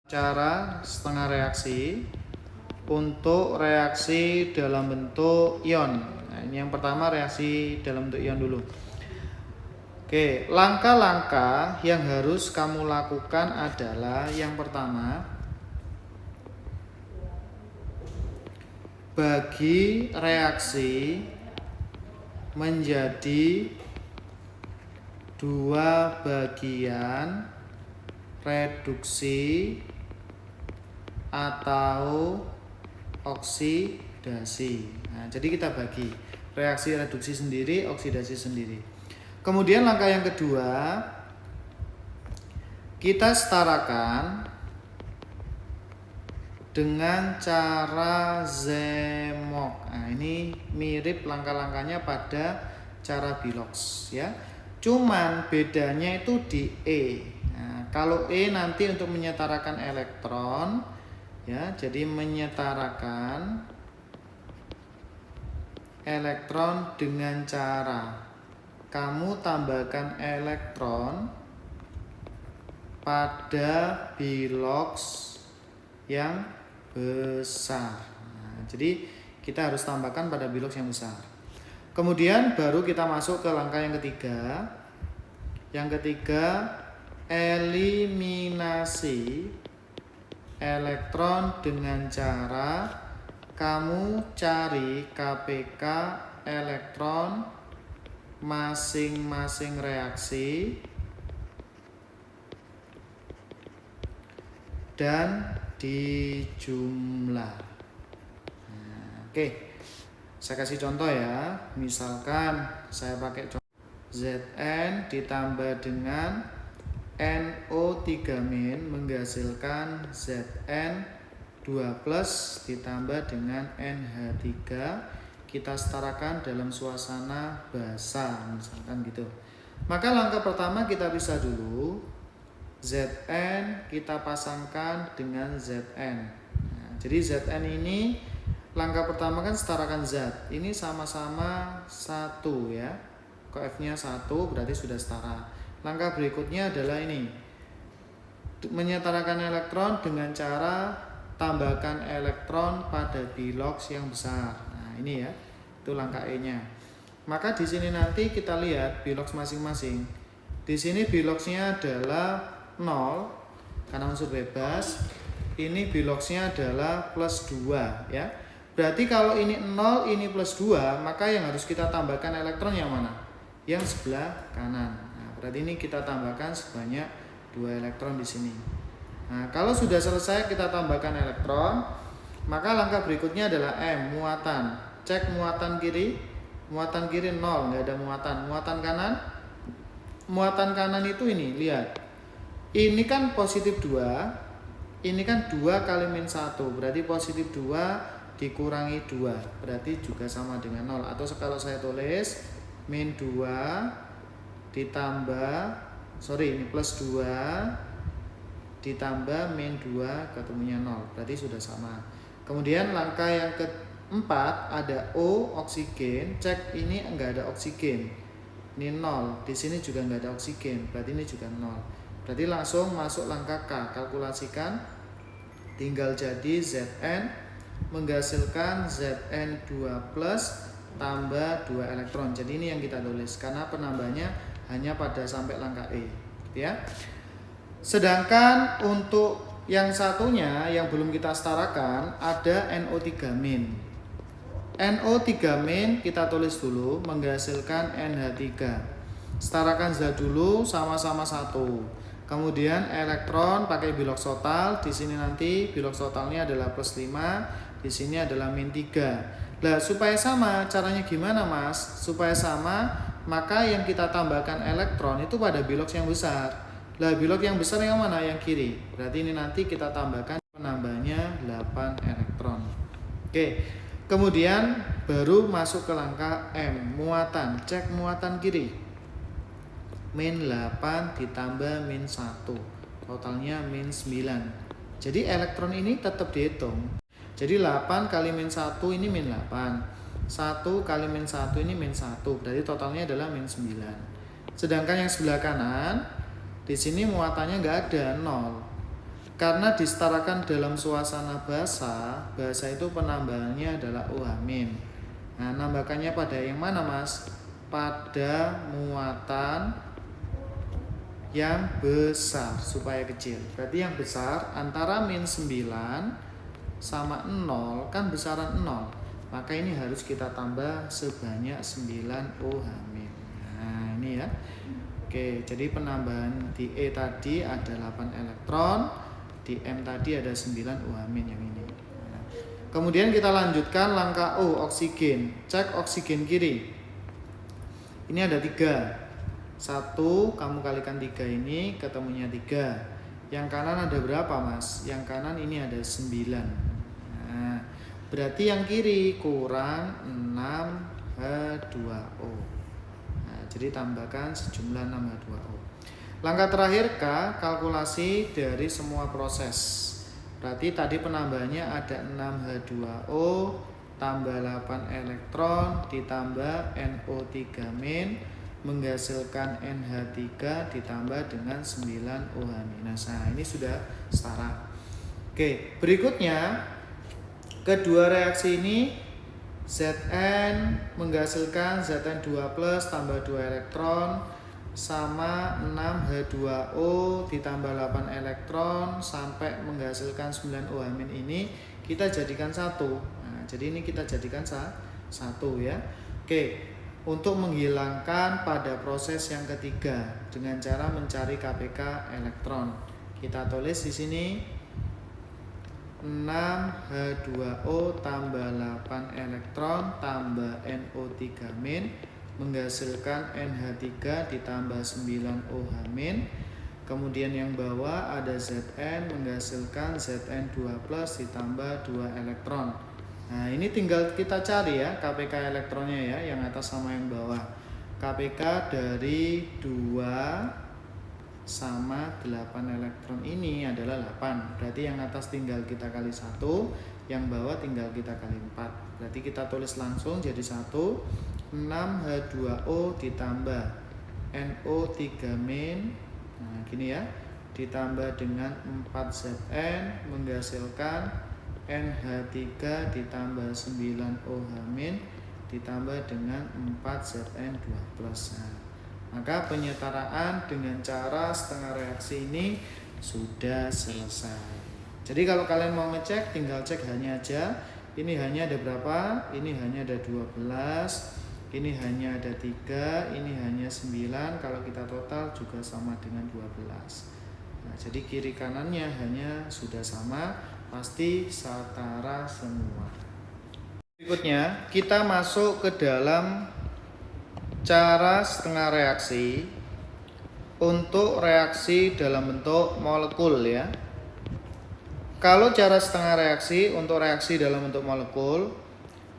Cara setengah reaksi untuk reaksi dalam bentuk ion. Nah, ini yang pertama reaksi dalam bentuk ion dulu. Oke, langkah-langkah yang harus kamu lakukan adalah yang pertama, bagi reaksi menjadi dua bagian reduksi atau oksidasi. Nah, jadi kita bagi reaksi reduksi sendiri, oksidasi sendiri. Kemudian langkah yang kedua, kita setarakan dengan cara Zemmock. Nah, ini mirip langkah-langkahnya pada cara Bilox ya. Cuman bedanya itu di E. Nah, kalau E nanti untuk menyetarakan elektron ya, jadi menyetarakan elektron dengan cara kamu tambahkan elektron pada Bilox yang besar. Nah, jadi kita harus tambahkan pada Bilox yang besar. Kemudian baru kita masuk ke langkah yang ketiga. Yang ketiga, eliminasi elektron dengan cara kamu cari KPK elektron masing-masing reaksi dan dijumlah. Nah, oke, saya kasih contoh ya. Misalkan saya pakai contoh Zn ditambah dengan NO3- menghasilkan Zn2+ ditambah dengan NH3. Kita setarakan dalam suasana basah, misalkan gitu. Maka langkah pertama kita pisah dulu. Zn kita pasangkan dengan Zn. Nah, jadi Zn ini langkah pertama kan setarakan zat. Ini sama-sama 1 ya. F-nya 1 berarti sudah setara. Langkah berikutnya adalah ini. Menyetarakan elektron dengan cara tambahkan elektron pada Bilox yang besar. Nah, ini ya. Itu langkah E-nya. Maka di sini nanti kita lihat Bilox masing-masing. Di sini Bilox-nya adalah 0 karena unsur bebas. Ini Bilox-nya adalah +2 ya. Berarti kalau ini 0, ini +2, maka yang harus kita tambahkan elektron yang mana? Yang sebelah kanan. Nah, berarti ini kita tambahkan sebanyak 2 elektron di sini. Nah, kalau sudah selesai kita tambahkan elektron, maka langkah berikutnya adalah M, muatan. Cek muatan kiri. Muatan kiri 0, nggak ada muatan. Muatan kanan? Muatan kanan itu ini, lihat. Ini kan +2, ini kan 2 kali -1, berarti +2 dikurangi 2, berarti juga sama dengan 0. Atau kalau saya tulis -2 ditambah, ini +2 ditambah -2 ketemunya 0, berarti sudah sama. Kemudian langkah yang keempat ada O, oksigen. Cek ini enggak ada oksigen, ini 0, di sini juga enggak ada oksigen, berarti ini juga 0. Berarti langsung masuk langkah K, kalkulasikan. Tinggal jadi Zn menghasilkan Zn2+ tambah 2 elektron. Jadi ini yang kita tulis karena penambahnya hanya pada sampai langkah E ya. Sedangkan untuk yang satunya yang belum kita setarakan ada NO3-. NO3- kita tulis dulu menghasilkan NH3. Setarakan zat dulu sama-sama 1. Kemudian elektron pakai Bilox total. Di sini nanti Bilox totalnya adalah +5, di sini adalah -3. Nah, supaya sama, caranya gimana Mas? Supaya sama, maka yang kita tambahkan elektron itu pada Bilox yang besar. Nah, Bilox yang besar yang mana? Yang kiri. Berarti ini nanti kita tambahkan penambahnya 8 elektron. Oke. Kemudian baru masuk ke langkah M, muatan. Cek muatan kiri. -8 ditambah -1. Totalnya -9. Jadi elektron ini tetap dihitung. Jadi 8 kali -1 ini -8. 1 kali -1 ini -1. Berarti totalnya adalah -9. Sedangkan yang sebelah kanan di sini muatannya nggak ada, 0. Karena disetarakan dalam suasana basa, basa itu penambahannya adalah O-. Nah, nambahkannya pada yang mana, Mas? Pada muatan yang besar supaya kecil. Berarti yang besar antara min 9 sama 0 kan besaran 0. Maka ini harus kita tambah sebanyak 9 OH-. Nah, ini ya. Oke, jadi penambahan di E tadi ada 8 elektron, di M tadi ada 9 OH- yang ini. Nah, kemudian kita lanjutkan langkah O, oksigen. Cek oksigen kiri. Ini ada 3. 1, kamu kalikan 3 ini, ketemunya 3. Yang kanan ada berapa, Mas? Yang kanan ini ada 9. Nah, berarti yang kiri kurang 6H2O. Nah, jadi tambahkan sejumlah 6H2O. Langkah terakhir K, kalkulasi dari semua proses. Berarti tadi penambahannya ada 6H2O tambah 8 elektron ditambah NO3- menghasilkan NH3 ditambah dengan 9 OH-. Nah, ini sudah setara. Oke, berikutnya kedua reaksi ini Zn menghasilkan Zn2+ tambah 2 elektron sama 6H2O ditambah 8 elektron sampai menghasilkan 9 OH- ini kita jadikan 1. Nah, jadi ini kita jadikan 1 ya. Oke. Untuk menghilangkan pada proses yang ketiga dengan cara mencari KPK elektron. Kita tulis di sini 6H2O tambah 8 elektron tambah NO3- menghasilkan NH3 ditambah 9 OH-. Kemudian yang bawah ada Zn menghasilkan Zn2+ ditambah 2 elektron. Nah, ini tinggal kita cari ya KPK elektronnya ya, yang atas sama yang bawah. KPK dari 2 sama 8 elektron ini adalah 8. Berarti yang atas tinggal kita kali 1, yang bawah tinggal kita kali 4. Berarti kita tulis langsung jadi 1, 6H2O ditambah NO3-. Nah, gini ya. Ditambah dengan 4Zn menghasilkan NH3 ditambah 9 OH- ditambah dengan 4Zn2+. Nah, maka penyetaraan dengan cara setengah reaksi ini sudah selesai. Jadi kalau kalian mau ngecek, tinggal cek hanya aja. Ini hanya ada berapa? Ini hanya ada 12. Ini hanya ada 3. Ini hanya 9. Kalau kita total juga sama dengan 12. Nah, jadi kiri kanannya hanya sudah sama. Pasti setara semua. Berikutnya kita masuk ke dalam cara setengah reaksi untuk reaksi dalam bentuk molekul ya. Kalau cara setengah reaksi untuk reaksi dalam bentuk molekul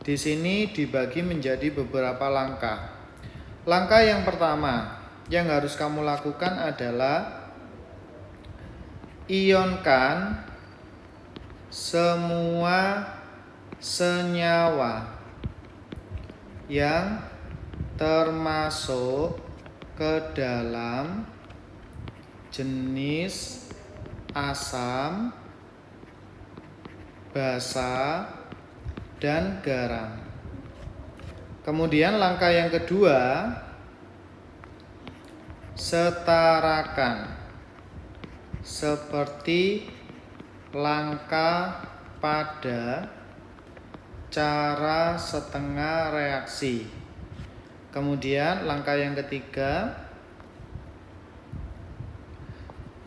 di sini dibagi menjadi beberapa langkah. Langkah yang pertama yang harus kamu lakukan adalah ionkan semua senyawa yang termasuk ke dalam jenis asam, basa, dan garam. Kemudian langkah yang kedua, setarakan seperti langkah pada cara setengah reaksi. Kemudian langkah yang ketiga,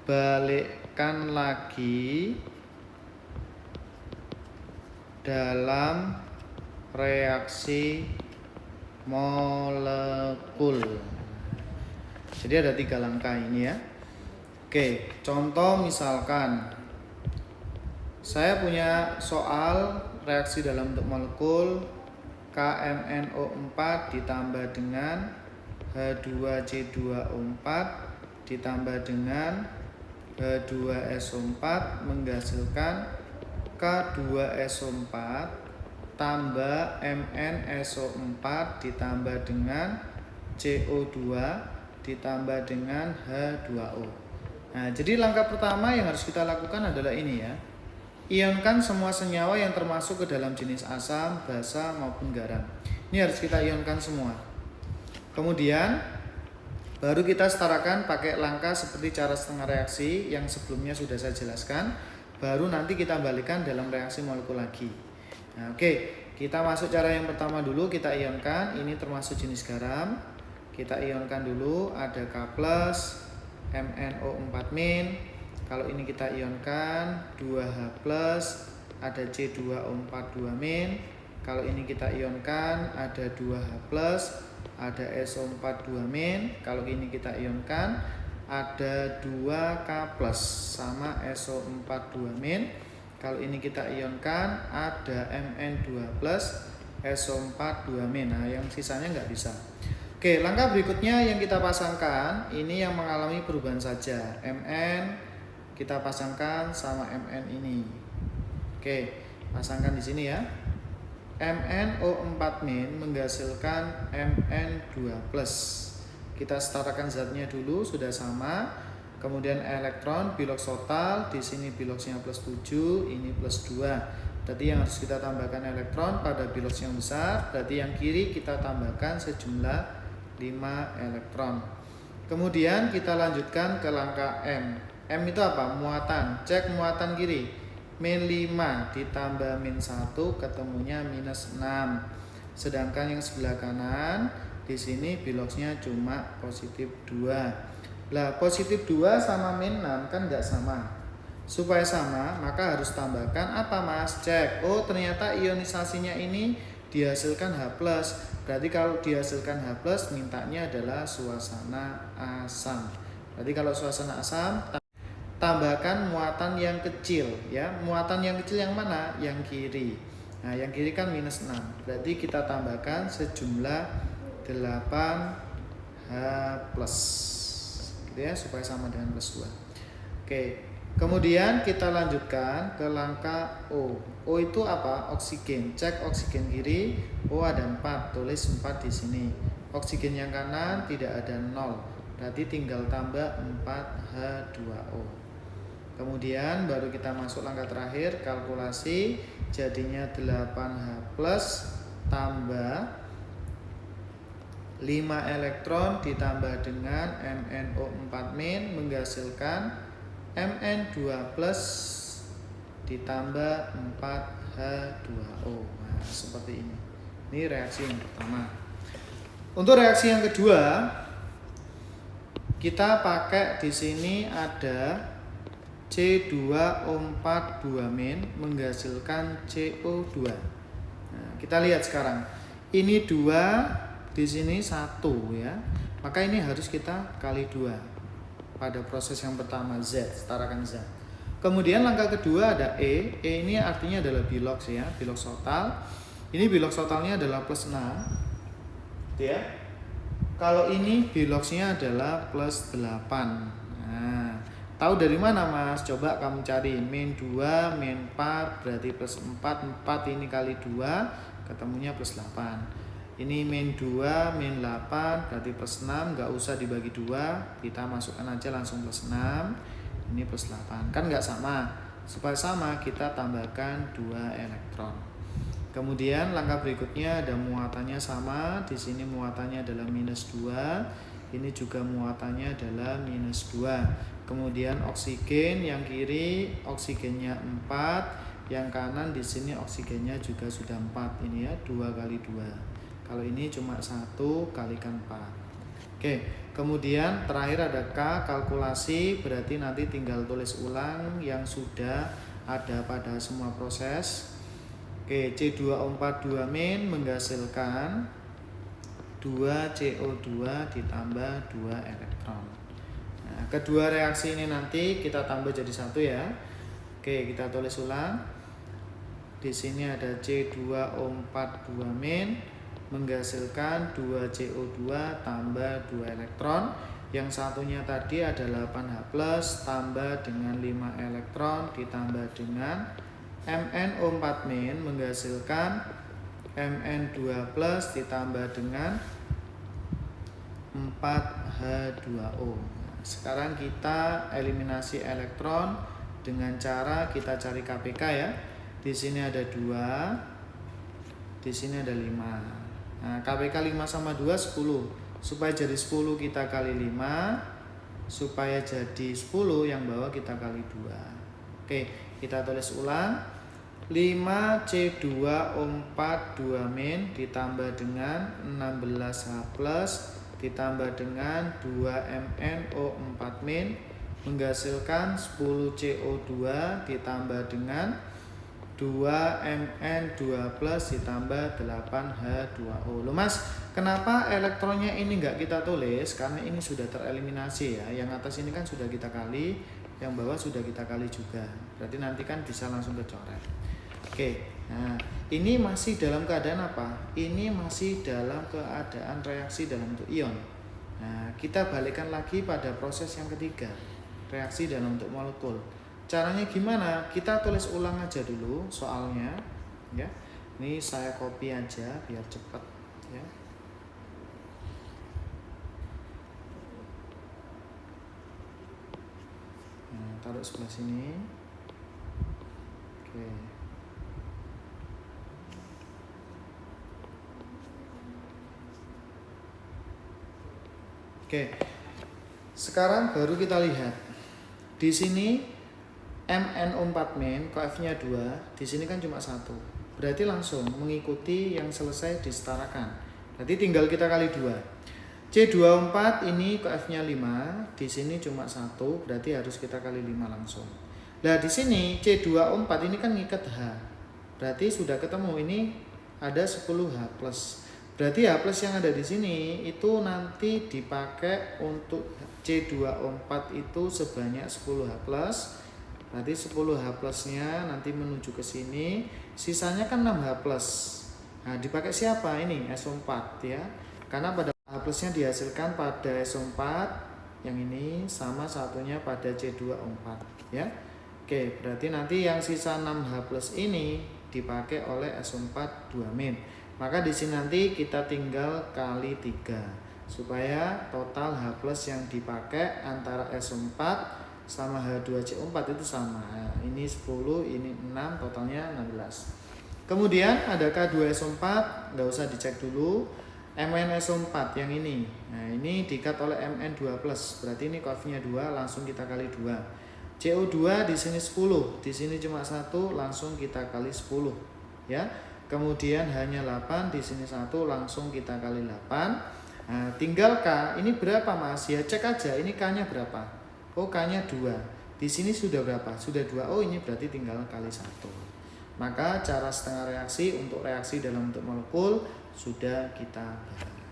balikkan lagi dalam reaksi molekul. Jadi ada 3 langkah ini ya. Oke, contoh misalkan saya punya soal reaksi dalam bentuk molekul KMNO4 ditambah dengan H2C2O4 ditambah dengan H2SO4 menghasilkan K2SO4 tambah MnSO4 ditambah dengan CO2 ditambah dengan H2O. Nah, jadi langkah pertama yang harus kita lakukan adalah ini ya. Ionkan semua senyawa yang termasuk ke dalam jenis asam, basa maupun garam. Ini harus kita ionkan semua. Kemudian baru kita setarakan pakai langkah seperti cara setengah reaksi yang sebelumnya sudah saya jelaskan. Baru nanti kita balikan dalam reaksi molekul lagi. Nah, oke, kita masuk cara yang pertama dulu, kita ionkan. Ini termasuk jenis garam. Kita ionkan dulu, ada K+, MnO4-. Kalau ini kita ionkan 2H+, ada C2O42-. Kalau ini kita ionkan ada 2H+, ada SO42-. Kalau ini kita ionkan ada 2K+ sama SO42-. Kalau ini kita ionkan ada Mn2+, SO42-. Nah, yang sisanya nggak bisa. Oke, langkah berikutnya yang kita pasangkan, ini yang mengalami perubahan saja. Mn kita pasangkan sama Mn ini. Oke, pasangkan di sini ya. MnO4- menghasilkan Mn2+. Kita setarakan zatnya dulu, sudah sama. Kemudian elektron biloks total, di sini biloksnya +7, ini +2. Berarti yang harus kita tambahkan elektron pada biloks yang besar, berarti yang kiri kita tambahkan sejumlah 5 elektron. Kemudian kita lanjutkan ke langkah M. M itu apa? Muatan. Cek muatan kiri. -5 ditambah -1 ketemunya -6. Sedangkan yang sebelah kanan di sini biloksnya cuma +2. Lah, +2 sama -6 kan nggak sama. Supaya sama, maka harus tambahkan apa Mas? Cek. Oh, ternyata ionisasinya ini dihasilkan H+. Berarti kalau dihasilkan H+, mintanya adalah suasana asam. Berarti kalau suasana asam, tambahkan muatan yang kecil ya. Muatan yang kecil yang mana? Yang kiri. Nah, yang kiri kan -6. Berarti kita tambahkan sejumlah 8H+. Gitu ya, supaya sama dengan +2. Oke. Kemudian kita lanjutkan ke langkah O. O itu apa? Oksigen. Cek oksigen kiri. O ada 4, tulis 4 di sini. Oksigen yang kanan tidak ada 0. Berarti tinggal tambah 4H2O. Kemudian baru kita masuk langkah terakhir, kalkulasi. Jadinya 8H+ tambah 5 elektron ditambah dengan MnO4- menghasilkan Mn2+ ditambah 4H2O. Nah, seperti ini. Ini reaksi yang pertama. Untuk reaksi yang kedua, kita pakai di sini ada C2O42- menghasilkan CO2. Nah, kita lihat sekarang. Ini 2, di sini 1 ya. Maka ini harus kita kali 2. Pada proses yang pertama Z, setarakan Z. Kemudian langkah kedua ada E. E ini artinya adalah biloks ya, biloks total. Ini biloks totalnya adalah +6. Ya. Kalau ini biloksnya adalah +8. Nah, tahu dari mana Mas? Coba kamu cari -2, -4 berarti +4. 4 ini kali 2 ketemunya +8. Ini -2, -8 berarti +6, nggak usah dibagi 2, kita masukkan aja langsung +6. Ini +8, kan nggak sama. Supaya sama kita tambahkan 2 elektron. Kemudian langkah berikutnya ada muatannya sama. Di sini muatannya adalah -2, ini juga muatannya adalah -2. Kemudian oksigen yang kiri oksigennya 4, yang kanan di sini oksigennya juga sudah 4. Ini ya 2 kali 2. Kalau ini cuma 1 kalikan 4. Oke, kemudian terakhir ada K, kalkulasi, berarti nanti tinggal tulis ulang yang sudah ada pada semua proses. Oke, C2O42- menghasilkan 2 CO2 ditambah 2 elektron. Nah, kedua reaksi ini nanti kita tambah jadi 1 ya. Oke, kita tulis ulang. Di sini ada C2O42- menghasilkan 2 CO2 tambah 2 elektron. Yang satunya tadi adalah 8H+ tambah dengan 5 elektron ditambah dengan MnO4- menghasilkan Mn2+ ditambah dengan 4H2O. sekarang kita eliminasi elektron dengan cara kita cari KPK ya. Di sini ada 2, di sini ada 5. Nah, KPK 5 sama 2 10. Supaya jadi 10 kita kali 5, supaya jadi 10 yang bawah kita kali 2. Oke, kita tulis ulang. 5C2O4 2- ditambah dengan 16H plus ditambah dengan 2MnO4- menghasilkan 10CO2 ditambah dengan 2Mn2 plus ditambah 8H2O. Loh Mas, kenapa elektronnya ini enggak kita tulis? Karena ini sudah tereliminasi ya. Yang atas ini kan sudah kita kali, yang bawah sudah kita kali juga. Berarti nanti kan bisa langsung kecoret. Oke, nah ini masih dalam keadaan apa? Ini masih dalam keadaan reaksi dalam bentuk ion. Nah, kita balikkan lagi pada proses yang ketiga, reaksi dalam bentuk molekul. Caranya gimana? Kita tulis ulang aja dulu soalnya, ya. Ini saya copy aja biar cepat, ya. Nah, taruh sebelah sini. Oke. Oke, sekarang baru kita lihat di sini MnO4- koefnya 2, di sini kan cuma 1. Berarti langsung mengikuti yang selesai disetarakan. Berarti tinggal kita kali 2. C2O4 ini koefnya 5, di sini cuma 1, berarti harus kita kali 5 langsung. Nah, di sini C2O4 ini kan ngikat H. Berarti sudah ketemu, ini ada 10H plus. Berarti H plus yang ada di sini itu nanti dipakai untuk C2O4 itu sebanyak 10H plus. Berarti 10H plusnya nanti menuju ke sini, sisanya kan 6H plus. Nah, dipakai siapa ini? SO4 ya. Karena pada H plusnya dihasilkan pada SO4 yang ini, sama satunya pada C2O4 ya. Oke, berarti nanti yang sisa 6H plus ini dipakai oleh SO4 2-. Maka di sini nanti kita tinggal kali 3 supaya total H plus yang dipakai antara SO4 sama H2CO4 itu sama. Nah, ini 10, ini 6, totalnya 16. Kemudian ada K2SO4, nggak usah dicek dulu. MnSO4 yang ini. Nah, ini diikat oleh Mn2+, berarti ini koefnya 2, langsung kita kali 2. CO2 di sini 10, di sini cuma 1, langsung kita kali 10 ya. Kemudian hanya 8, di sini 1, langsung kita kali 8. Nah, tinggal K, ini berapa Mas? Ya cek aja, ini K-nya berapa? Oh, K-nya 2. Di sini sudah berapa? Sudah 2. Oh, ini berarti tinggal kali 1. Maka cara setengah reaksi untuk reaksi dalam bentuk molekul sudah kita bahas.